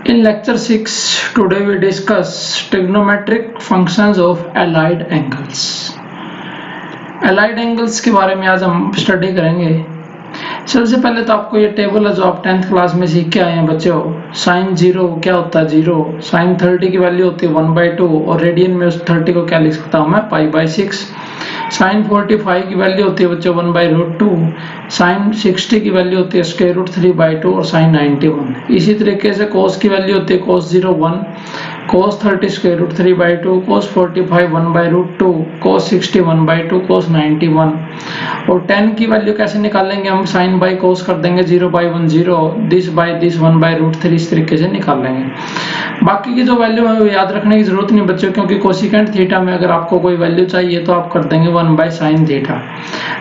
In lecture 6, today we discuss trigonometric functions of allied angles. Allied angles के बारे में आज हम स्टडी करेंगे। सबसे पहले तो आपको ये टेबल है जो आप 10th क्लास में सीख के आए हैं बच्चों। साइन 0 क्या होता है 0, साइन 30 की वैल्यू होती है 1/2 और रेडियन में उस 30 को क्या लिख सकता हूँ मैं π/6। साइन 45 की वैल्यू होती है बच्चों 1/√2, साइन 60 की वैल्यू होती है √3/2 और साइन 91। इसी तरीके से cos की वैल्यू होती है cos 0 1, cos 30 √3/2, cos 45 1/√2, cos 60 1/2, cos 91। और tan की वैल्यू कैसे निकालेंगे हम, साइन बाई cos कर देंगे 0/1 0, दिस बाई दिस 1/√3, इस तरीके से निकाल लेंगे। बाकी की जो वैल्यू है वो याद रखने की जरूरत नहीं बच्चों, क्योंकि कोसिकेंट थीटा में अगर आपको कोई वैल्यू चाहिए तो आप कर देंगे 1/sin थीटा।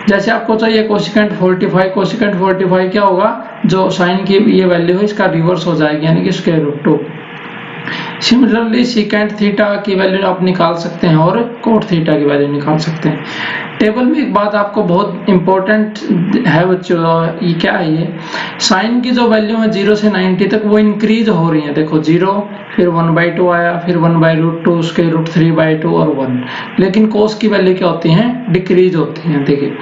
जैसे आपको चाहिए कोसिकेंट 45, कोसिकेंट 45 क्या होगा, जो साइन की ये वैल्यू है इसका रिवर्स हो जाएगी, यानी कि √2। सिमिलरली सीकेंट थीटा की वैल्यू आप निकाल सकते हैं और कोट थीटा की वैल्यू निकाल सकते हैं। टेबल में एक बात आपको बहुत इंपॉर्टेंट है बच्चों, ये क्या है, ये साइन की जो वैल्यू है 0 से 90 तक वो इंक्रीज हो रही है। देखो 0, फिर 1/2 आया, फिर 1/√2, उसके √3/2 और 1। लेकिन कोस की वैल्यू क्या होती है, डिक्रीज होती है। देखिए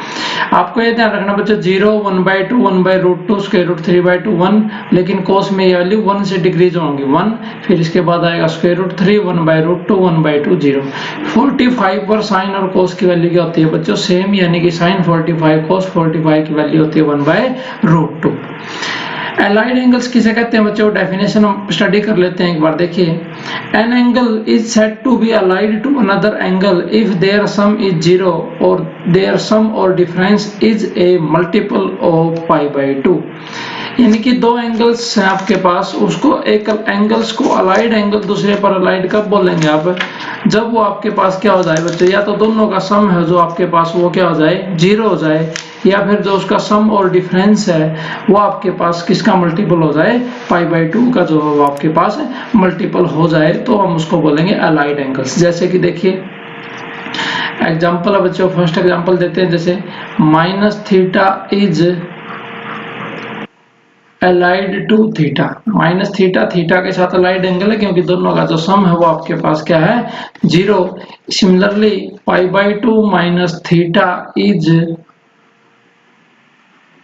आपको ये ध्यान रखना बच्चों, 0 1/2 1/√2 उसके √3/2 1, लेकिन कोस में ये वैल्यू 1 से डिक्रीज होंगी 1, फिर इसके बाद आएगा √3 1/√2 1/2 0। 45 पर साइन और कोस की वैल्यू क्या होती है बच्चों, सेम, यानी कि साइन 45 कोस 45 की वैल्यू होती है 1/√2। एलाइड एंगल्स किसे कहते हैं बच्चों, डेफिनेशन हम स्टडी कर लेते हैं एक बार। देखिए an angle is said to be allied to another angle if their sum is 0 और देयर सम और difference is a multiple of π/2। यानी कि दो एंगल्स हैं आपके पास, उसको एक एंगल्स को अलाइड एंगल दूसरे पर अलाइड कब बोलेंगे आप, जब वो आपके पास क्या हो जाए बच्चों, या तो दोनों का सम है जो आपके पास वो क्या हो जाए 0 हो जाए, या फिर जो उसका सम और डिफरेंस है वो आपके पास किसका मल्टीपल हो जाए, π/2 का जो है वो आपके पास मल्टीपल हो जाए, तो हम उसको बोलेंगे अलाइड एंगल्स। जैसे कि देखिए एग्जांपल है बच्चों, फर्स्ट एग्जांपल देते हैं, जैसे -θ is allied to theta. -θ theta के साथ अलाइड एंगल है क्योंकि दोनों का जो सम है वो आपके पास क्या है 0। Similarly π/2 -θ is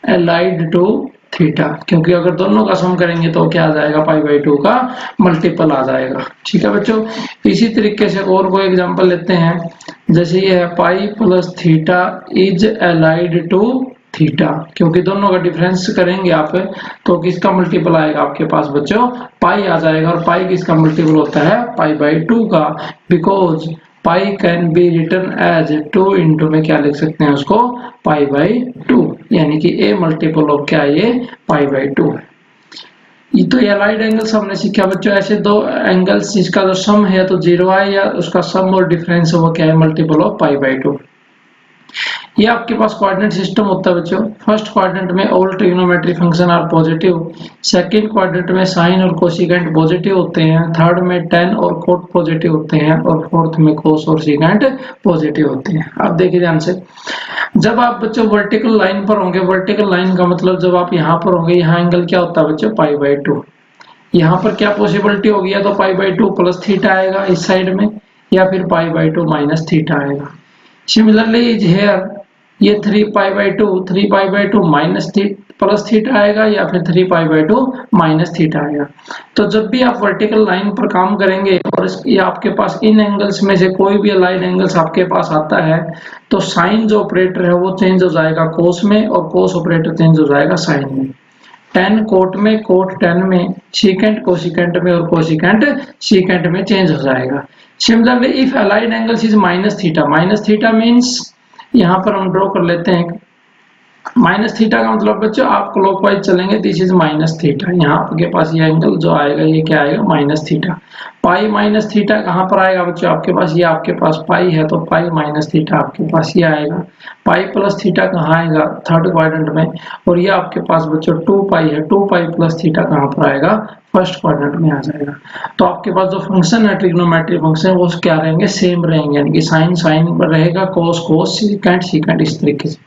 allied to theta, क्योंकि अगर दोनों का सम करेंगे तो क्या आ जाएगा, π/2 का मल्टीपल आ जाएगा। ठीक है बच्चों, इसी तरीके से और कोई एग्जांपल लेते हैं, जैसे ये है π+θ इज अलाइड टू थीटा, क्योंकि दोनों का डिफरेंस करेंगे आप तो किसका मल्टीपल आएगा आपके पास बच्चों, पाई आ जाएगा, और पाई किसका मल्टीपल होता है π/2 का, because pi can be written as 2 into में क्या लिख सकते हैं उसको π/2, यानी कि ए मल्टीपल ऑफ क्या है ये π/2 है। ये तो एलाइड एंगल्स हमने सीखा बच्चों, ऐसे दो एंगल्स जिसका जो सम है तो 0 है या उसका सम और डिफरेंस है वो क्या है मल्टीपल ऑफ π/2। ये आपके पास कोऑर्डिनेट सिस्टम होता है बच्चों। फर्स्ट क्वाड्रेंट में all trigonometric function are positive, second quadrant में साइन और कोसिकेंट पॉजिटिव होते हैं, थर्ड में tan और कोट पॉजिटिव होते हैं, और फोर्थ में कोस और सिकेंट पॉजिटिव होते हैं। आप देखिए ध्यान से, जब आप बच्चों वर्टिकल लाइन पर होंगे, वर्टिकल लाइन का मतलब जब आप यहाँ पर होंगे, यहाँ एंगल क्या होता है बच्चों π/2। यहाँ पर क्या पॉसिबिलिटी होगी, या तो π/2 +θ आएगा इस साइड में, या फिर π/2 -θ आएगा। सिमिलरली इज हेयर, ये 3π/2 +θ आएगा, या फिर 3π/2 -θ आएगा। तो जब भी आप वर्टिकल लाइन पर काम करेंगे और ये आपके पास इन एंगल्स में से कोई भी अलाइड एंगल्स आपके पास आता है तो साइन जो ऑपरेटर है वो चेंज हो जाएगा कोस में, और कोस ऑपरेटर चेंज हो जाएगा साइन में। tan कोट में, कोट tan में, सीकेंट कोसिकेंट में, और कोसिकेंट सीकेंट में चेंज हो जाएगा। Similarly if allied angles is -θ means, यहाँ पर हम ड्रॉ कर लेते हैं, -θ का मतलब बच्चों आप क्लॉकवाइज चलेंगे, दिस इज -θ, यहाँ आपके पास ये एंगल जो आएगा ये क्या आएगा -θ। पाई माइनस थीटा कहाँ पर आएगा बच्चों आपके पास, ये आपके पास पाई है तो पाई माइनस थीटा आपके पास ये आएगा। पाई प्लस थीटा कहाँ आएगा, थर्ड क्वाड्रेंट में, और ये आपके पास बच्चों 2 पाई है, 2 पाई प्लस थीटा कहाँ पर आएगा, फर्स्ट क्वाड्रेंट में आ जाएगा। तो आपके पास जो फंक्शन है ट्रिग्नोमेट्री फंक्शन वो क्या रहेंगे, सेम रहेंगे, यानी कि साइन साइन रहेगा, कोस कोस, सीकेंट सीकेंट, इस तरीके से।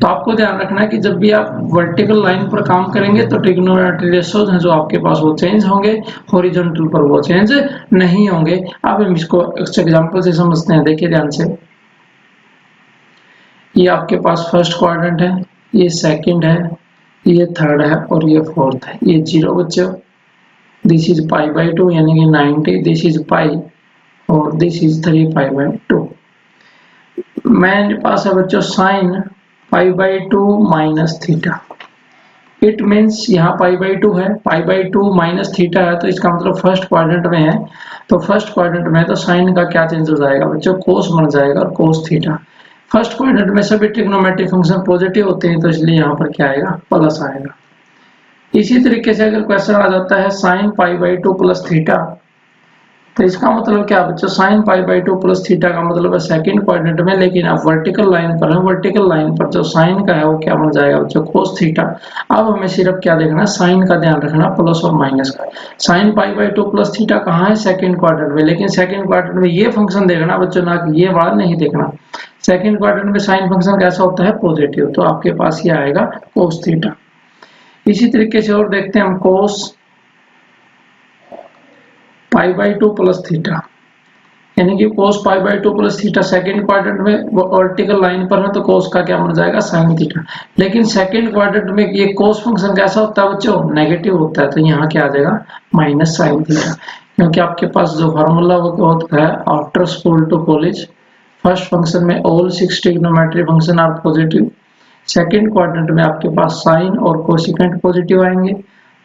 तो आपको ध्यान रखना है कि जब भी आप वर्टिकल लाइन पर काम करेंगे तो ट्रिग्नोमेट्री रेशियोज हैं जो आपके पास वो चेंज होंगे, हॉरिजॉन्टल पर वो चेंज नहीं होंगे। अब हम इसको एग्जांपल से समझते हैं, देखिए ध्यान से। ये आपके पास फर्स्ट क्वाड्रेंट है, ये सेकंड है, ये थर्ड है और ये फोर्थ है। ये 0 बच्चों, दिस इज पाई बाई 2 यानी कि 90, दिस इज पाई और दिस इज 3 पाई बाई 2। मेरे पास है बच्चों sine pi by 2 minus theta. It means यहाँ पाई बाई 2 है, पाई बाई 2 माइनस थीटा है, तो इसका मतलब फर्स्ट क्वाड्रेंट में है। तो फर्स्ट क्वाड्रेंट में तो साइन का क्या चेंज हो जाएगा बच्चों, कोस बन जाएगा, और कोस थीटा। फर्स्ट क्वाड्रेंट में सभी ट्रिग्नोमेट्रिक फंक्शन पॉजिटिव होते हैं, तो इसलिए यहाँ पर क्या आएगा, प्लस आएगा। इसी तरीके से अगर क्वेश्चन आ जाता है sine pi by 2 plus theta, तो इसका मतलब क्या बच्चों, sine pi by 2 plus theta का मतलब है सेकंड क्वाड्रेंट में, लेकिन आप वर्टिकल लाइन पर है, वर्टिकल लाइन पर जो साइन का है वो क्या बन जाएगा बच्चों, कोस थीटा। अब हमें सिर्फ क्या देखना, साइन का ध्यान रखना, प्लस और माइनस का। Sine pi by 2 plus theta कहाँ है, सेकंड क्वाड्रेंट में, लेकिन सेकंड क्वाड्रेंट में ये फंक्शन देखना बच्चों, ना कि ये वाला नहीं देखना। सेकंड क्वाड्रेंट में साइन फंक्शन कैसा होता है, पॉजिटिव, तो आपके पास ये आएगा कोस थीटा। इसी तरीके से और देखते हैं हम, cos pi by 2 plus theta, यानी कि cos pi by 2 plus theta second quadrant में वर्टिकल लाइन पर है, तो कोस का क्या बन जाएगा, साइन थीटा। लेकिन सेकंड क्वाड्रेंट में ये कोस फंक्शन कैसा होता है बच्चों, नेगेटिव होता है, तो यहाँ क्या आ जाएगा, माइनस साइन थीटा। क्योंकि आपके पास जो फार्मूला वो होता है after school to college, first function में all 6 trigonometry function are positive, second quadrant में आपके पास साइन और कोसिकेंट पॉजिटिव आएंगे,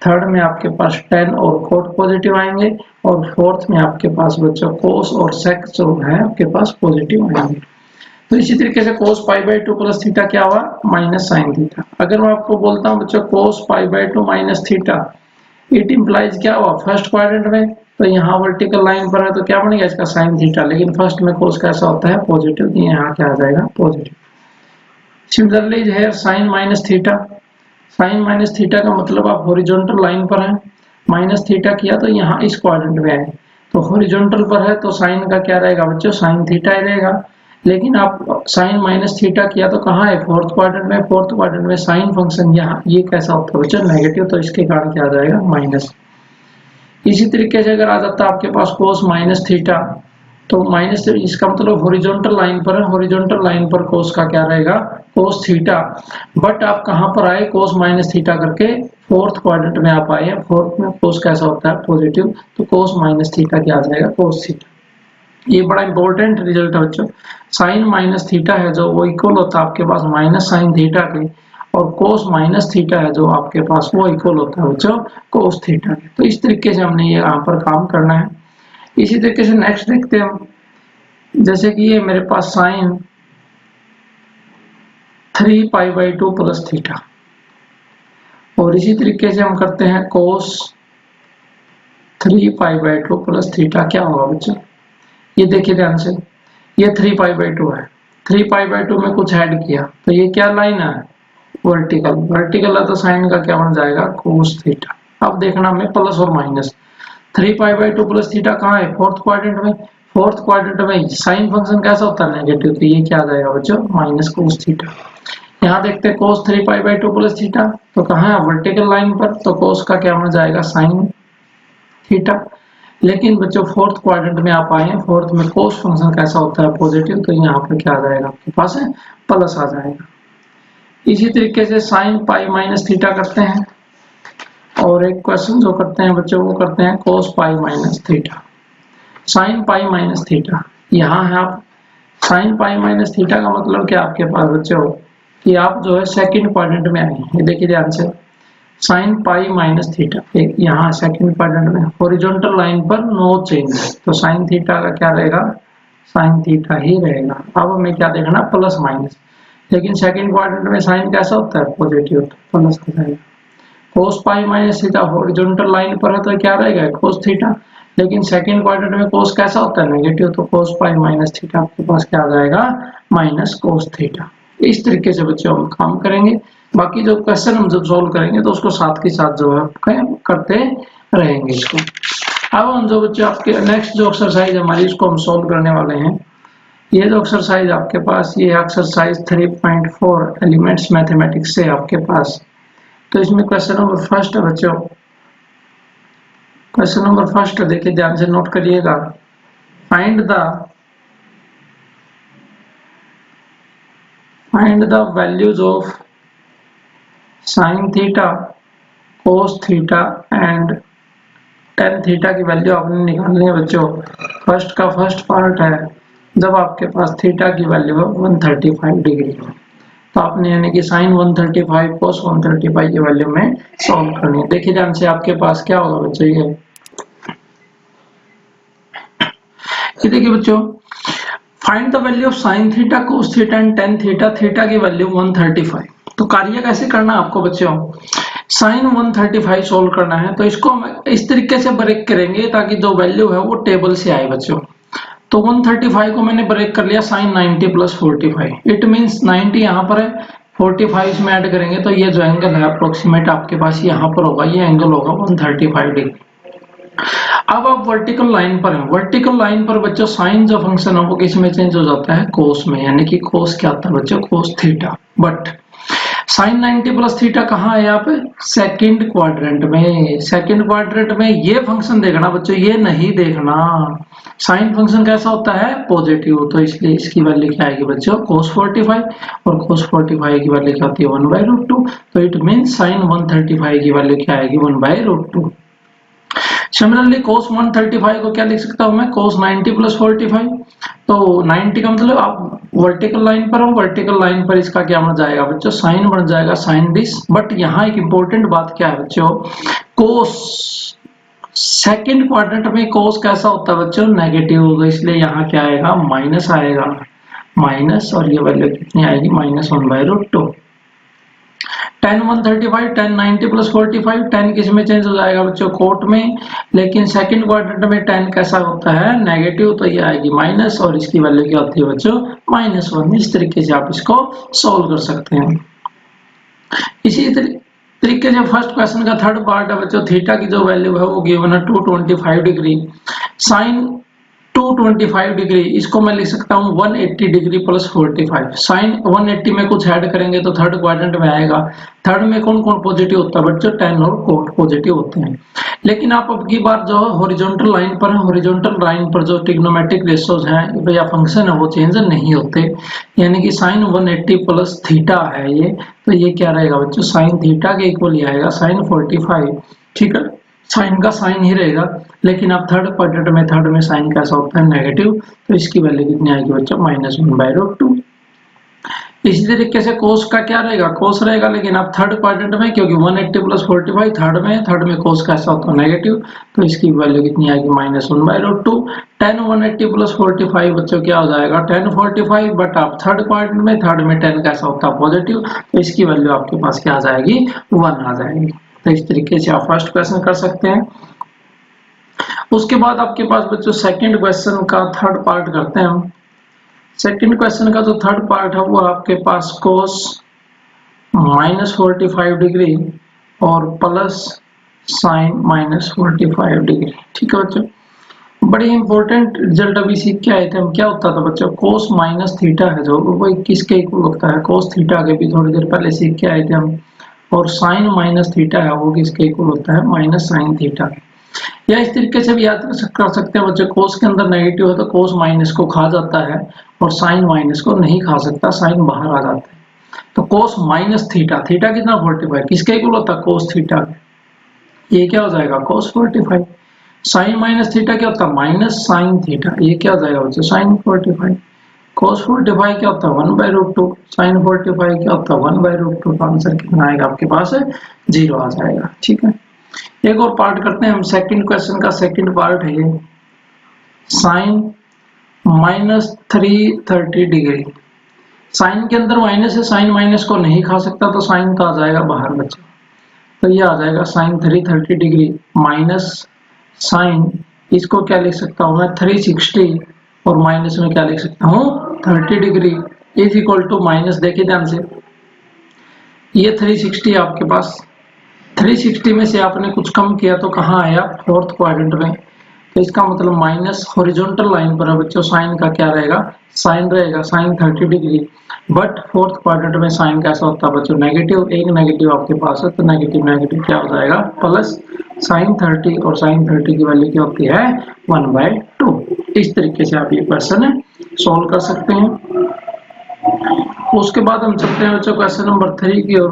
थर्ड में आपके पास टेन और कोट पॉजिटिव आएंगे, और फोर्थ में आपके पास बच्चों कोस और सेक जो है आपके पास पॉजिटिव आएंगे। तो इसी तरीके से कोस पाई बाई 2 प्लस थीटा क्या हुआ, माइनस साइन थीटा। अगर मैं आपको बोलता हूँ बच्चों cos pi by 2 minus theta, it implies क्या हुआ, फर्स्ट क्वाड्रेंट में, तो यहाँ वर्टिकल लाइन पर है तो क्या बनेगा इसका, साइन थीटा, लेकिन फर्स्ट में कोस कैसा होता है, पॉजिटिव, तो यहाँ क्या आ जाएगा, पॉजिटिव। सिमिलरली है sine minus theta, sine minus theta का मतलब आप हॉरिजॉन्टल लाइन पर हैं, माइनस थीटा किया तो यहाँ इस क्वाड्रेंट में आए, तो हॉरिजॉन्टल पर है तो साइन का क्या रहेगा बच्चों, साइन थीटा ही रहेगा। लेकिन आप साइन माइनस थीटा किया तो कहाँ है, फोर्थ क्वाड्रेंट में, फोर्थ क्वाड्रेंट में साइन फंक्शन यहाँ ये कैसा होता है बच्चों, नेगेटिव, तो इसके कारण क्या आ जाएगा, माइनस। इसी तरीके से अगर आ जाता है आपके पास कोस माइनस थीटा, तो माइनस, इसका मतलब हॉरिजॉन्टल लाइन पर है, हॉरिजॉन्टल लाइन पर कोस का क्या रहेगा, कोस थीटा। बट आप कहां पर आए, कोस माइनस थीटा करके फोर्थ क्वाड्रेंट में आप आए हैं, फोर्थ में कोस कैसा होता है, पॉजिटिव, तो कोस माइनस थीटा क्या आ जाएगा, कोस थीटा। ये बड़ा इंपॉर्टेंट रिजल्ट है बच्चों। साइन माइनस थीटा है जो वो इक्वल होता है आपके पास माइनस साइन थीटा के, और कोस माइनस थीटा है जो आपके पास वो इक्वल होता है बच्चों कोस थीटा के। तो इस तरीके से हमने ये यहाँ पर काम करना है। इसी तरीके से नेक्स्ट देखते हैं हम, जैसे कि ये मेरे पास sine 3 pi by 2 plus theta, और इसी तरीके से हम करते हैं cos 3 pi by 2 plus theta, क्या होगा बच्चों, ये देखिए ध्यान से, ये 3 पाई बाई 2 है, 3 पाई बाई 2 में कुछ ऐड किया तो ये क्या लाइन है, वर्टिकल, वर्टिकल है तो साइन का क्या बन जाएगा, कोस थीटा। अब देखना हमें प्लस और minus, 3 pi by 2 plus theta कहाँ है, फोर्थ क्वाड्रेंट में, फोर्थ क्वाड्रेंट में साइन फंक्शन कैसा होता है, नेगेटिव, तो ये क्या आ जाएगा बच्चों, माइनस कोस थीटा। यहाँ देखते हैं cos 3 pi by 2 plus theta, तो कहाँ है, वर्टिकल लाइन पर, तो कोस का क्या बन जाएगा, साइन थीटा। लेकिन बच्चों फोर्थ क्वाड्रेंट में आप आए हैं, फोर्थ में कोस फंक्शन कैसा होता है, पॉजिटिव, तो यहाँ पर क्या आ जाएगा आपके पास है, प्लस आ जाएगा। इसी तरीके से साइन पाई माइनस थीटा करते हैं, और एक क्वेश्चन जो करते हैं बच्चों वो करते हैं cos pi minus theta, sine pi minus theta. यहाँ है आप साइन पाई माइनस थीटा का मतलब क्या आपके पास बच्चों, कि आप जो है सेकंड क्वाड्रेंट में आए, ये देखिए ध्यान से, साइन पाई माइनस थीटा, यहाँ सेकंड क्वाड्रेंट में हॉरिजॉन्टल लाइन पर नो चेंज, तो साइन थीटा का क्या रहेगा, साइन थीटा ही रहेगा। अब हमें क्या देखना, प्लस माइनस, लेकिन सेकंड क्वाड्रेंट में साइन कैसा होता है, पॉजिटिव, तो प्लस हो जाएगा। Cos pi minus theta horizontal line पर है तो क्या रहेगा, कोस थीटा, लेकिन सेकंड क्वाड्रेंट में कोस कैसा होता है नेगेटिव, तो कोस पाई माइनस थीटा आपके पास क्या आ जाएगा माइनस कोस थीटा। इस तरीके से बच्चों हम काम करेंगे। बाकी जो क्वेश्चन हम जब सॉल्व करेंगे तो उसको साथ के साथ जो है करते रहेंगे इसको। अब हम जो बच्चों आपके नेक्स्ट जो एक्सरसाइज हमारी इसको हम सॉल्व करने वाले हैं। ये जो एक्सरसाइज आपके पास ये एक्सरसाइज 3.4 एलिमेंट्स मैथमेटिक्स से आपके पास। तो इसमें क्वेश्चन नंबर फर्स्ट है बच्चों, क्वेश्चन नंबर फर्स्ट देखिए ध्यान से नोट करिएगा। Find the values of sine theta, cos theta and tan theta की वैल्यू आपने निकालनी है बच्चों। फर्स्ट का फर्स्ट पार्ट है जब आपके पास थीटा की वैल्यू है 135 डिग्री, तो आपने यानी कि साइन 135 कोस 135 की वैल्यू में सॉल्व करनी है। देखिए ध्यान से आपके पास क्या होगा बच्चों, ये देखिए बच्चों, find the value of sine theta cos theta and tan theta, theta की वैल्यू 135। तो कार्य कैसे करना है आपको बच्चों, साइन 135 सोल्व करना है। तो इसको हम इस तरीके से ब्रेक करेंगे ताकि जो वैल्यू है वो टेबल से आए बच्चों। तो 135 को मैंने ब्रेक कर लिया साइन 90 प्लस 45, इट मींस 90 यहाँ पर है, 45 इसमें ऐड करेंगे तो ये जो एंगल है अप्रोक्सीमेट आपके पास यहाँ पर होगा, ये एंगल होगा 135 डिग्री। अब आप वर्टिकल लाइन पर हैं, वर्टिकल लाइन पर बच्चों साइन जो फंक्शन है वो किस में चेंज हो जाता है कोस में, यानी कि कोस क्या आता है बच्चों cos theta. But sine 90 plus theta कहाँ है यहाँ पे सेकंड क्वाड्रेंट में, सेकंड क्वाड्रेंट में ये फंक्शन देखना बच्चों, ये नहीं देखना। साइन फंक्शन कैसा होता है पॉजिटिव, तो इसलिए इसकी वैल्यू क्या आएगी बच्चों cos 45, और cos 45 की वैल्यू क्या होती है 1/√2, तो इट मींस साइन 135 की वैल्यू क्या आएगी 1/√2। सिमिलरली cos 135 को क्या लिख सकता हूं मैं cos 90 प्लस 45, तो 90 का मतलब आप वर्टिकल लाइन पर हो, वर्टिकल लाइन पर इसका क्या बन जाएगा बच्चों साइन बन जाएगा साइन दिस। बट यहाँ एक इंपॉर्टेंट बात क्या है बच्चों, cos सेकंड क्वाड्रेंट में cos कैसा होता है बच्चों नेगेटिव होगा, इसलिए यहाँ क्या आएगा माइनस आएगा, माइनस, और ये वैल्यू कितनी आएगी -1/√2। tan 135 tan 90 प्लस 45, tan किस में चेंज हो जाएगा बच्चों कोट में, लेकिन सेकंड क्वाड्रेंट में tan कैसा होता है नेगेटिव, तो ये आएगी माइनस, और इसकी वैल्यू क्या होती है बच्चों -1। इस तरीके से आप इसको सॉल्व कर सकते हैं। इसी तरीके से फर्स्ट क्वेश्चन का थर्ड पार्ट है बच्चों, थीटा की जो वैल्यू है वो गिवन है 225 डिग्री, साइन 225 डिग्री, इसको मैं लिख सकता हूँ 180 डिग्री प्लस 45। साइन 180 में कुछ ऐड करेंगे तो थर्ड क्वाड्रेंट में आएगा। थर्ड में कौन कौन पॉजिटिव होता है बच्चों tan और कोट पॉजिटिव होते हैं। लेकिन आप अब की बार जो हॉरिजॉन्टल लाइन पर, हॉरिजॉन्टल लाइन पर जो ट्रिग्नोमेट्रिक रेशियोज हैं या फंक्शन है वो चेंज नहीं होते, यानी कि साइन 180 प्लस थीटा है ये, तो ये क्या रहेगा बच्चों साइन थीटा के इक्वल ही आएगा साइन 45। ठीक है, साइन का साइन ही रहेगा, लेकिन आप थर्ड क्वाड्रेंट में, थर्ड में साइन कैसा होता है नेगेटिव, तो इसकी वैल्यू कितनी आएगी बच्चों -1/√2। इसी तरीके से कोस का क्या रहेगा कोस रहेगा, लेकिन आप थर्ड क्वाड्रेंट में, क्योंकि 180 प्लस 45 थर्ड में कोस कैसा होता है नेगेटिव, तो इसकी वैल्यू कितनी आएगी -1/√2। tan 180 प्लस 45 बच्चों क्या हो जाएगा tan 45, बट आप थर्ड क्वाड्रेंट में, थर्ड में tan कैसा होता है पॉजिटिव, तो इसकी वैल्यू आपके पास क्या आ जाएगी 1 आ जाएगी। तो इस तरीके से आप फर्स्ट क्वेश्चन कर सकते हैं। उसके बाद आपके पास बच्चों सेकंड क्वेश्चन का थर्ड पार्ट करते हैं हम। सेकंड क्वेश्चन का जो थर्ड पार्ट है वो आपके पास cos -45 डिग्री और प्लस साइन -45 डिग्री। ठीक है बच्चों, बड़ी इंपॉर्टेंट रिजल्ट अभी सीख के आए थे हम। क्या होता था बच्चों cos माइनस थीटा है जो वो किसके इक्वल होता है cos थीटा के, भी थोड़ी देर पहले सीख के आए थे हम। और साइन माइनस थीटा है वो किसके इक्वल होता है माइनस साइन थीटा। या इस तरीके से भी याद कर सकते हैं बच्चे, कोस के अंदर नेगेटिव है तो कोस माइनस को खा जाता है और साइन माइनस को नहीं खा सकता, साइन बाहर आ जाता है। तो कोस माइनस थीटा, थीटा कितना 45 किसके इक्वल होता है कोस थीटा, ये क्या हो जाएगा कोस 45। साइन माइनस थीटा क्या होता है माइनस साइन थीटा, ये क्या हो जाएगा बच्चे साइन 45। cos 45 क्या होता है 1/√2, sin 45 क्या होता है 1/√2, तो आंसर कितना आएगा आपके पास 0 आ जाएगा। ठीक है, एक और पार्ट करते हैं हम। सेकंड क्वेश्चन का सेकंड पार्ट है ये साइन -330 डिग्री, साइन के अंदर माइनस है, साइन माइनस को नहीं खा सकता तो साइन का आ जाएगा बाहर बच्चा, तो ये आ जाएगा साइन 330 डिग्री माइनस साइन इसको क्या लिख सकता हूँ मैं 360 और माइनस में क्या लिख सकता हूँ 30 degree is equal to minus, देखिए ध्यान से ये 360 आपके पास 360 में से आपने कुछ कम किया तो कहाँ आया फोर्थ क्वाड्रेंट में, तो इसका मतलब माइनस हॉरिजॉन्टल लाइन पर है बच्चों साइन का क्या रहेगा साइन रहेगा sine 30 degree, but fourth quadrant में साइन कैसा होता है बच्चों नेगेटिव, एक नेगेटिव आपके पास है तो नेगेटिव नेगेटिव क्या हो जाएगा प्लस साइन 30 और साइन 30 की वैल्यू क्या होती है 1/2। इस तरीके से आप ये क्वेश्चन सॉल्व कर सकते हैं। उसके बाद हम चलते हैं बच्चों क्वेश्चन नंबर 3 की ओर।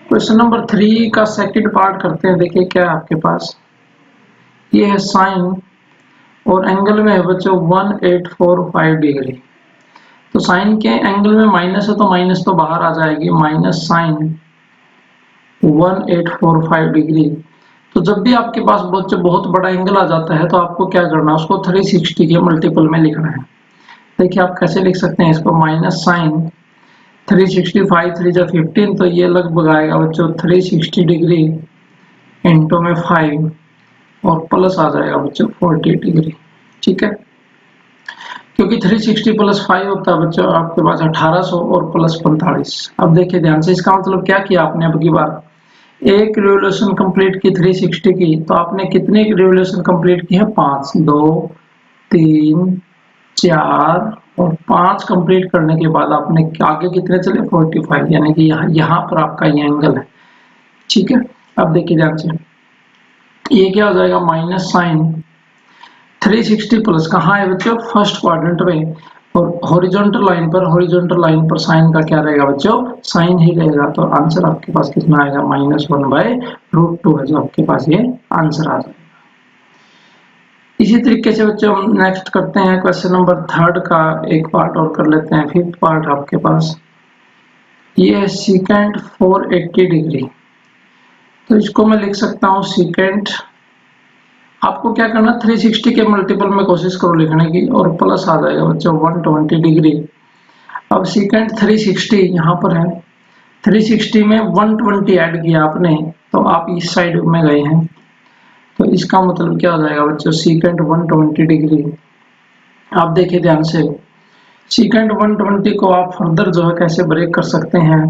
क्वेश्चन नंबर 3 का सेकंड पार्ट करते हैं। देखिए क्या है आपके पास, ये है साइन और एंगल में है बच्चों 1845 डिग्री। तो साइन के एंगल में माइनस है तो माइनस तो बाहर आ जाएगी, माइनस साइन 1845 डिग्री। तो जब भी आपके पास बच्चों बहुत बड़ा एंगल आ जाता है तो आपको क्या करना है उसको 360 के मल्टीपल में लिखना है। देखिए आप कैसे लिख सकते हैं इसको, माइनस साइन 365 3 जा 15 तो ये लगभग आएगा बच्चों 360 डिग्री इंटू में 5 और प्लस आ जाएगा बच्चों 40 डिग्री। ठीक है, क्योंकि 360 प्लस 5 होता है बच्चों आपके पास 1800 और प्लस 45। अब देखिए ध्यान से, इसका मतलब क्या किया आपने, अब की बार एक रिवोल्यूशन कंप्लीट की 360 की, तो आपने कितने रिवोल्यूशन कंप्लीट की है 5, 2 3 4 और 5 कंप्लीट करने के बाद आपने आगे कितने चले 45, यानी कि यहाँ पर आपका ये एंगल है। ठीक है, अब देखिए ध्यान से ये क्या हो जाएगा माइनस साइन 360 प्लस कहाँ है बच्चों फर्स्ट क्वाड्रेंट में, और हॉरिजॉन्टल लाइन पर साइन का क्या रहेगा बच्चों साइन ही रहेगा। तो आंसर आपके पास कितना आएगा -1/√2 है जो आपके पास ये आंसर आ जाएगा। इसी तरीके से बच्चों हम नेक्स्ट करते हैं क्वेश्चन नंबर 3 का एक पार्ट और कर लेते हैं। 5th पार्ट आपके पास ये है सीकेंट 480 डिग्री। तो इसको मैं लिख सकता हूँ सीकेंट, आपको क्या करना 360 के मल्टीपल में कोशिश करो लिखने की और प्लस आ जाएगा बच्चों 120 डिग्री। अब सीकेंट 360 यहाँ पर है, 360 में 120 ऐड किया आपने तो आप इस साइड में गए हैं, तो इसका मतलब क्या हो जाएगा बच्चों सीकेंट 120 डिग्री। आप देखिए ध्यान से सीकेंट 120 को आप फर्दर जो है कैसे ब्रेक कर सकते हैं,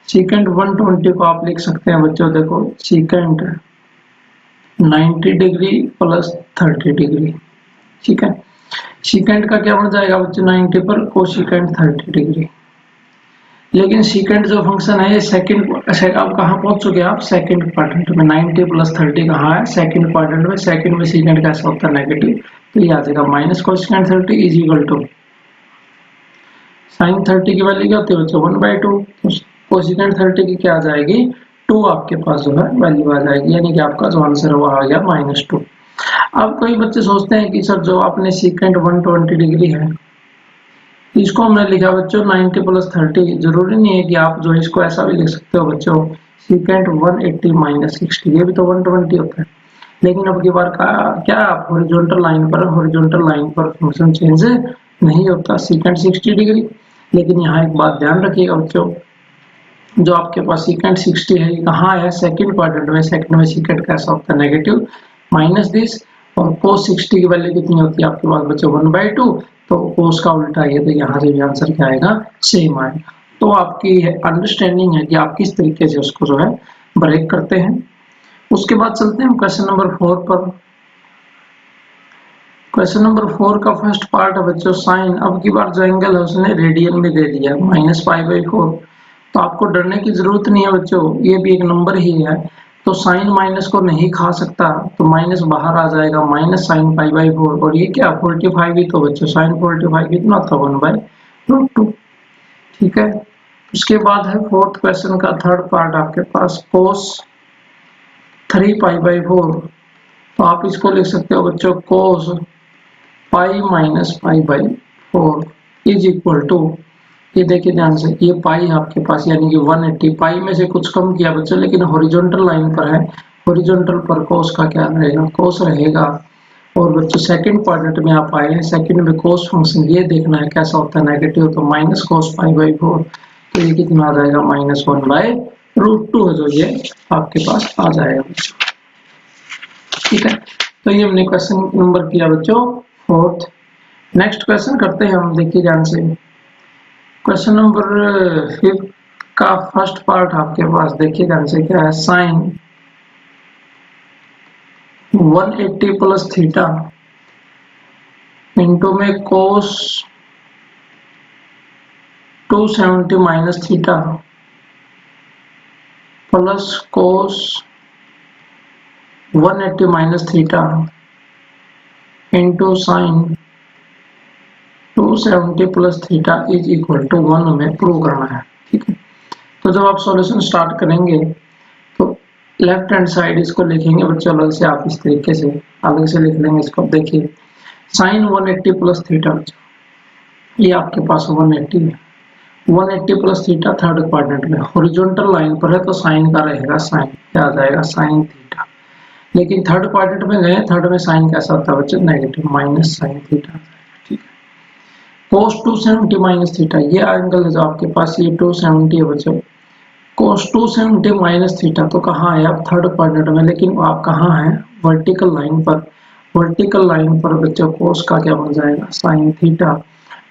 सीकेंट 120 को आप लिख सकते हैं बच्चों, देखो सीकेंट 90 डिग्री प्लस 30 डिग्री। ठीक है, सीकेंट का क्या बन जाएगा बच्चों 90 पर कोसिकेंट 30 डिग्री। लेकिन सीकेंट जो फंक्शन है ये सेकंड, आप कहाँ पहुंच चुके हैं आप सेकंड क्वाड्रेंट में, 90 प्लस 30 कहाँ है सेकंड क्वाड्रेंट में, सेकंड में सीकेंट कैसा होता है नेगेटिव, तो ये आ जाएगा minus cosecant 30 is equal to sine 30 की वैल्यू क्या होती है बच्चों 1/2, तो कोसिकेंट 30 की क्या आ जाएगी 2 आपके पास जो है वैल्यू आ जाएगी, यानी कि आपका जो आंसर है वो आ गया -2। अब कोई बच्चे सोचते हैं कि सर जो आपने सीकेंट 120 डिग्री है इसको हमने लिखा बच्चों 90 प्लस 30, जरूरी नहीं है कि आप जो इसको ऐसा भी लिख सकते हो बच्चों सीकेंट 180 माइनस 60, ये भी तो 120 होता है। लेकिन अब की बार का क्या आप हॉरिजॉन्टल लाइन पर फंक्शन चेंज नहीं होता सीकेंट 60 डिग्री। लेकिन यहाँ एक बात ध्यान रखिएगा बच्चों, जो आपके पास सीकेंट 60 है ये कहाँ है सेकंड क्वाड्रेंट में, सेकंड में सीकेंट कैसा होता है नेगेटिव माइनस दिस, और कोस 60 की वैल्यू कितनी होती है आपके पास बच्चों 1/2, तो कोस का उल्टा है तो यहाँ से भी आंसर क्या आएगा सेम आएगा। तो आपकी अंडरस्टैंडिंग है कि आप किस तरीके से उसको जो है ब्रेक करते हैं। उसके बाद चलते हैं क्वेश्चन नंबर 4 पर। क्वेश्चन नंबर 4 का फर्स्ट पार्ट है बच्चों साइन, अब की बार जो एंगल है उसने रेडियन में दे दिया -π/4, तो आपको डरने की जरूरत नहीं है बच्चों, ये भी एक नंबर ही है, तो साइन माइनस को नहीं खा सकता तो माइनस बाहर आ जाएगा माइनस साइन π/4, और ये क्या 45 ही तो बच्चों साइन 45 कितना था 1/√2। ठीक है, उसके बाद है फोर्थ क्वेश्चन का थर्ड पार्ट आपके पास कोस 3π/4, तो आप इसको लिख सकते हो बच्चों cos pi minus π/4 is equal to, ये देखिए ध्यान से ये पाई है आपके पास यानी कि 180, पाई में से कुछ कम किया बच्चों लेकिन हॉरिजॉन्टल लाइन पर है, हॉरिजॉन्टल पर कोस का क्या रहेगा कोस रहेगा। और बच्चों सेकंड क्वाड्रेंट में आप आए हैं, सेकंड में कोस फंक्शन ये देखना है कैसा होता है नेगेटिव, तो माइनस कोस π/4, तो ये कितना आ जाएगा -1/√2 है जो ये आपके पास आ जाएगा। ठीक है, तो ये हमने क्वेश्चन नंबर किया बच्चों 4th। नेक्स्ट क्वेश्चन करते हैं हम, देखिए ध्यान से। क्वेश्चन नंबर 5 का फर्स्ट पार्ट आपके पास देखिए ध्यान से, क्या है, साइन 180 प्लस थीटा इंटू में cos 270 minus theta plus cos 180 minus theta into sine 270 plus theta is equal to 1 हमें प्रूव करना है। ठीक है, तो जब आप सॉल्यूशन स्टार्ट करेंगे तो लेफ्ट हैंड साइड इसको लिखेंगे बच्चों अलग से, आप इस तरीके से अलग से लिख लेंगे इसको। देखिए साइन 180 प्लस थीटा, ये आपके पास 180 है। 180 प्लस थीटा थर्ड क्वाड्रेंट में हॉरिजॉन्टल लाइन पर है तो साइन का रहेगा, साइन क्या आ जाएगा, साइन थीटा। लेकिन थर्ड क्वाड्रेंट में गए, थर्ड में साइन कैसा होता है बच्चों, नेगेटिव, माइनस साइन थीटा। ठीक है, कोस 270 माइनस थीटा, ये एंगल है जो आपके पास, ये 270 है बच्चों। कोस 270 माइनस थीटा तो कहाँ है आप, थर्ड क्वाड्रेंट में, लेकिन आप कहाँ हैं, वर्टिकल लाइन पर। वर्टिकल लाइन पर बच्चों कोस का क्या बन जाएगा, sine theta.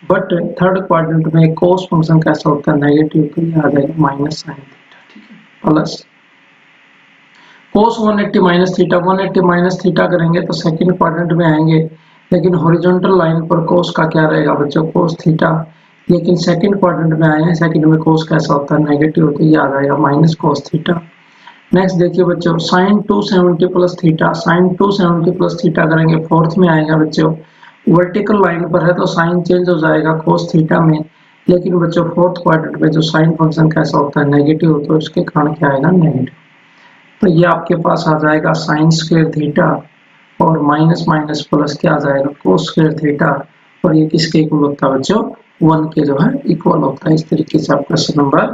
But third quadrant में कोस फंक्शन कैसा होता है, नेगेटिव, तो ये आ जाएगा माइनस साइन थीटा। ठीक है, plus cos 180 minus theta, 180 minus theta करेंगे तो सेकंड क्वाड्रेंट में आएंगे, लेकिन हॉरिजॉन्टल लाइन पर कोस का क्या रहेगा बच्चों, कोस थीटा। लेकिन सेकंड क्वाड्रेंट में आए हैं, सेकंड में कोस कैसा होता है, नेगेटिव, तो ये आ जाएगा माइनस कोस थीटा। नेक्स्ट देखिए बच्चों, sine 270 plus theta, sine 270 plus theta करेंगे, फोर्थ में आएगा बच्चों। वर्टिकल लाइन पर है तो साइन चेंज हो जाएगा कोस थीटा में, लेकिन बच्चों फोर्थ क्वाड्रेंट में जो साइन फंक्शन कैसा होता है, नेगेटिव, तो इसके कारण क्या आएगा, नेगेटिव। तो ये आपके पास आ जाएगा साइन स्क्वायर थीटा और माइनस माइनस प्लस क्या आ जाएगा, कोस स्क्वायर थीटा, और ये किसके इक्वल होता है बच्चों, 1 के जो है इक्वल होता है। इस तरीके से आप क्वेश्चन नंबर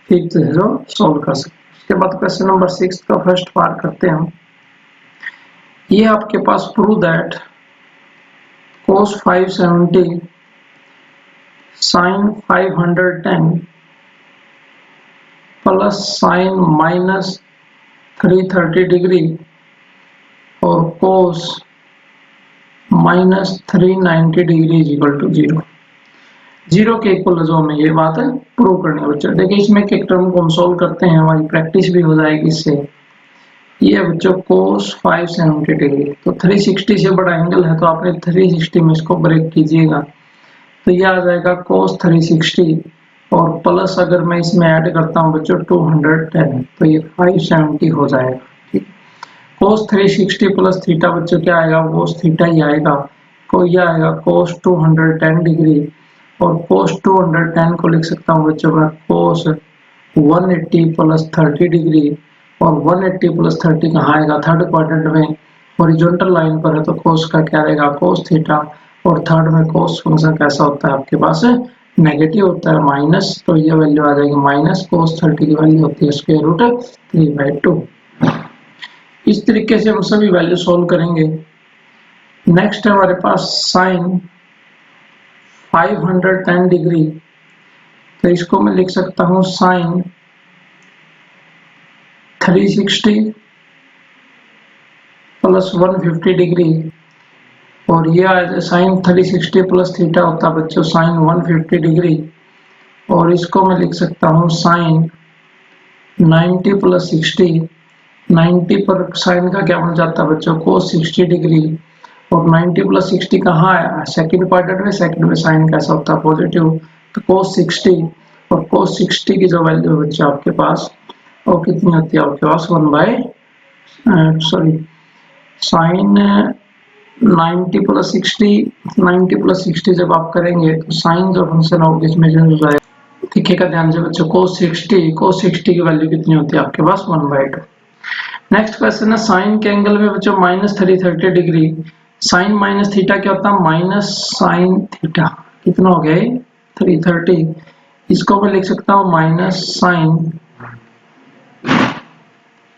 5 जो सॉल्व कर सकते हैं। उसके बाद क्वेश्चन नंबर 6 का फर्स्ट पार्ट करते हैं। ये आपके पास prove that cos 570 sin 510 plus sine minus 330 degree और cos minus 390 degree is equal to 0, 0 के इक्वल जो हमें ये बात है प्रूव करनी है बच्चों। देखिए इसमें एक टर्म को हम सोल्व करते हैं, हमारी प्रैक्टिस भी हो जाएगी इससे। ये बच्चों cos 570 डिग्री, तो 360 से बड़ा एंगल है तो आपने 360 में इसको ब्रेक कीजिएगा, तो ये आ जाएगा cos 360 और प्लस अगर मैं इसमें ऐड करता हूँ बच्चों 210, तो ये 570 हो जाएगा। ठीक, cos 360 प्लस थीटा बच्चों क्या आएगा, cos थीटा ही आएगा, को ये आएगा cos 210 डिग्री, और cos 210 को लिख सकता हूँ बच्चों मैं cos 180 प्लस 30 डिग्री, और 180 प्लस 30 कहाँ आएगा, थर्ड क्वाड्रेंट में हॉरिजॉन्टल लाइन पर है तो cos का क्या रहेगा, cos थीटा, और थर्ड में cos फंक्शन कैसा होता है आपके पास, नेगेटिव होता है, माइनस, तो ये वैल्यू आ जाएगी माइनस cos 30 की वैल्यू होती है स्क्वायर रूट 3/2। इस तरीके से हम सभी वैल्यू सोल्व करेंगे। नेक्स्ट है हमारे पास साइन 510 डिग्री, तो इसको मैं लिख सकता हूँ साइन 360 प्लस 150 डिग्री, और ये साइन 360 प्लस थीटा होता है बच्चों साइन 150 डिग्री, और इसको मैं लिख सकता हूँ साइन 90 प्लस 60, 90 पर साइन का क्या बन जाता है बच्चों, cos 60 डिग्री, और 90 प्लस 60 कहाँ है, सेकंड क्वाड्रेंट में, सेकंड में साइन कैसा होता है, पॉजिटिव, तो cos 60, और cos 60 की जो वैल्यू है बच्चों आपके पास वो कितनी होती है आपके पास, साइन 90 प्लस 60 जब आप करेंगे तो साइन जो फंक्शन होगा इसमें चेंज हो जाएगा। देखिएगा ध्यान से बच्चों, cos 60 की वैल्यू कितनी होती है आपके पास, 1/2। नेक्स्ट क्वेश्चन है साइन के एंगल में बच्चों minus 330 degree, sine minus theta क्या होता है, माइनस साइन थीटा, कितना हो गया 330, इसको मैं लिख सकता हूँ minus sine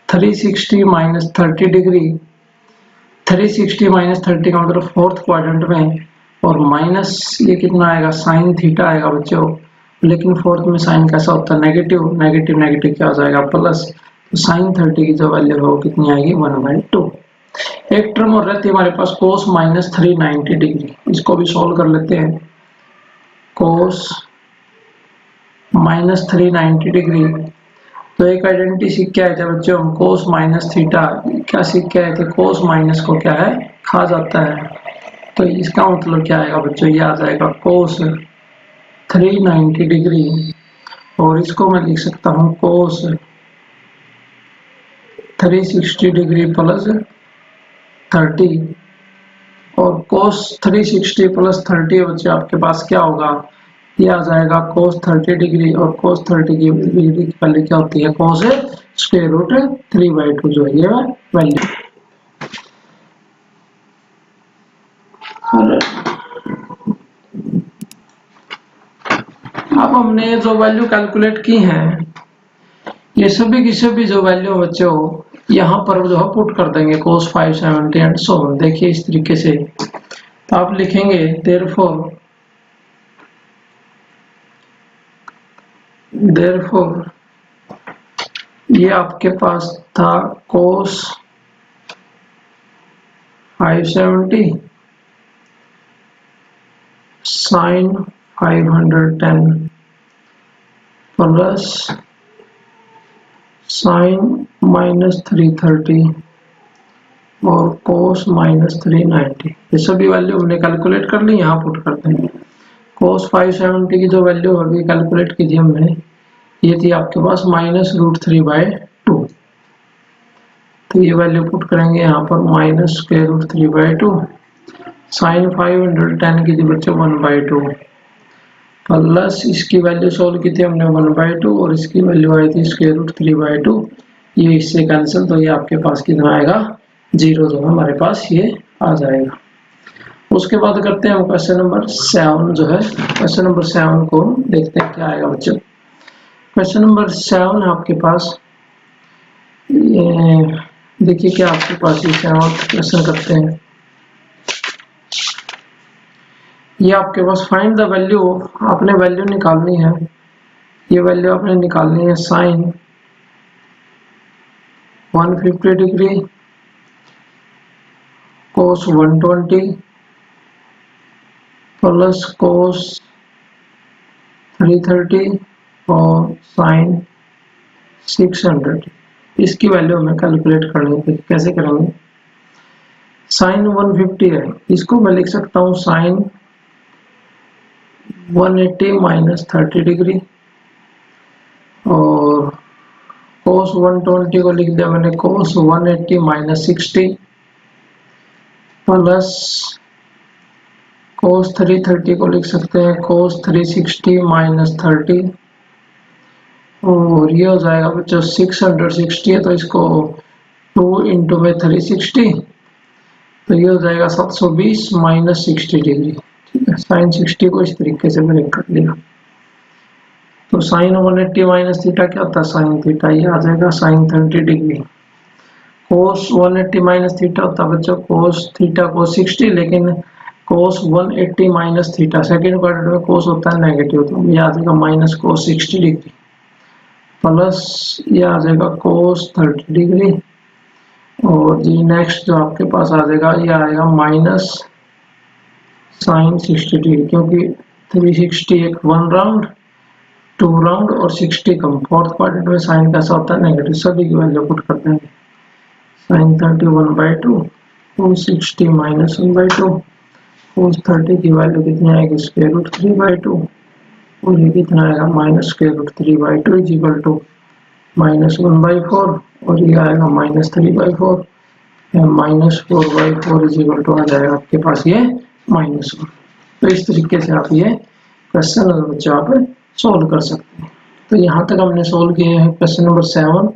360 minus 30 degree, 360 minus 30 का मतलब फोर्थ क्वाड्रेंट में, और माइनस ये कितना आएगा, साइन थीटा आएगा बच्चों, लेकिन फोर्थ में साइन कैसा होता है, नेगेटिव, नेगेटिव नेगेटिव क्या हो जाएगा, प्लस, तो साइन 30 की जो वैल्यू है वो कितनी आएगी, 1/2। एक टर्म और रहती है हमारे पास cos माइनस 390 डिग्री, इसको भी सॉल्व कर लेते हैं। cos माइनस 390 डिग्री, तो एक आइडेंटिटी सीख के आए थे बच्चों हम, cos माइनस थीटा क्या सीख के आए थे, cos माइनस को क्या है खा जाता है, तो इसका मतलब क्या आएगा बच्चों, ये आ जाएगा cos 390 डिग्री, और इसको मैं लिख सकता हूँ cos 360 डिग्री प्लस 30, और cos 360 प्लस 30 बच्चे आपके पास क्या होगा, ये आ जाएगा cos 30 डिग्री, और cos 30 की डिग्री की वैल्यू क्या होती है, cos स्क्वायर रूट 3/2 जो है ये वैल्यू। अब हमने जो वैल्यू कैलकुलेट की हैं, ये सभी की सभी जो वैल्यू बच्चों यहाँ पर जो है पुट कर देंगे cos 570 एंड सो ऑन। देखिए इस तरीके से, तो आप लिखेंगे therefore ये आपके पास था cos 570 sin 510 plus sin minus 330 और cos माइनस 390, ये सभी वैल्यू हमने कैलकुलेट कर ली, यहाँ पुट करते हैं। cos 570 की जो वैल्यू अभी कैलकुलेट की थी हमने, ये थी आपके पास -√3/2, तो ये वैल्यू पुट करेंगे यहाँ पर -√3/2। sin 510 की थी बच्चों 1/2, प्लस इसकी वैल्यू सोल्व की थी हमने 1/2, और इसकी वैल्यू आई थी √3/2, ये इससे कैंसिल, तो ये आपके पास कितना आएगा, 0 जो है हमारे पास ये आ जाएगा। उसके बाद करते हैं हम क्वेश्चन नंबर 7 जो है, क्वेश्चन नंबर 7 को देखते हैं क्या आएगा बच्चों। क्वेश्चन नंबर 7 है आपके पास, देखिए क्या आपके पास ये 7 क्वेश्चन करते हैं। ये आपके पास फाइंड द वैल्यू, आपने वैल्यू निकालनी है, ये वैल्यू आपने निकालनी है sin 150 degree, cos 120 plus cos 330 और sin 600, इसकी वैल्यू हमें कैलकुलेट करनी है। कैसे करेंगे, sin 150 है, इसको मैं लिख सकता हूँ sin 180 माइनस 30 डिग्री, और cos 120 को लिख दिया मैंने cos 180 माइनस 60, प्लस cos 330 को लिख सकते हैं cos 360 माइनस 30, और ये हो जाएगा बच्चों 660 है, तो इसको 2 इंटू में 360, तो ये हो जाएगा 720 माइनस 60 डिग्री। ठीक है, साइन 60 को इस तरीके से मैंने कर लिया, तो साइन 180 माइनस थीटा क्या होता है, साइन थीटा, ये आ जाएगा साइन 30 डिग्री। कोस 180 माइनस थीटा होता है बच्चों कोस थीटा कोस 60, लेकिन कोस 180 माइनस थीटा सेकेंड क्वाड्रेंट में कोस होता है नेगेटिव, तो ये आ जाएगा माइनस कोस 60 डिग्री, प्लस ये आ जाएगा कोस 30 डिग्री, और जी नेक्स्ट जो आपके पास आ जाएगा ये आएगा माइनस साइन 60 डिग्री, क्योंकि 360 एक 1 राउंड 2 राउंड और 60 कम, फोर्थ क्वाड्रेंट में साइन कैसा होता है नेगेटिव, सभी की वैल्यू पुट कर देंगे। साइन 30 1/2, कोस 60 माइनस 1/2, कोस 30 की वैल्यू कितनी आएगी स्क्वायर रूट 3/2, और ये कितना आएगा minus square root 3/2 is equal to minus 1/4, और ये आएगा minus 3/4, minus 4/4 is equal to आ जाएगा आपके पास ये -1। तो इस तरीके से आप ये क्वेश्चन बच्चों आप सोल्व कर सकते हैं। तो यहाँ तक हमने सोल्व किए हैं क्वेश्चन नंबर 7।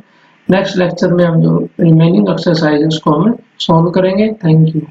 नेक्स्ट लेक्चर में हम जो रिमेनिंग एक्सरसाइजेस को हम सोल्व करेंगे। Thank you.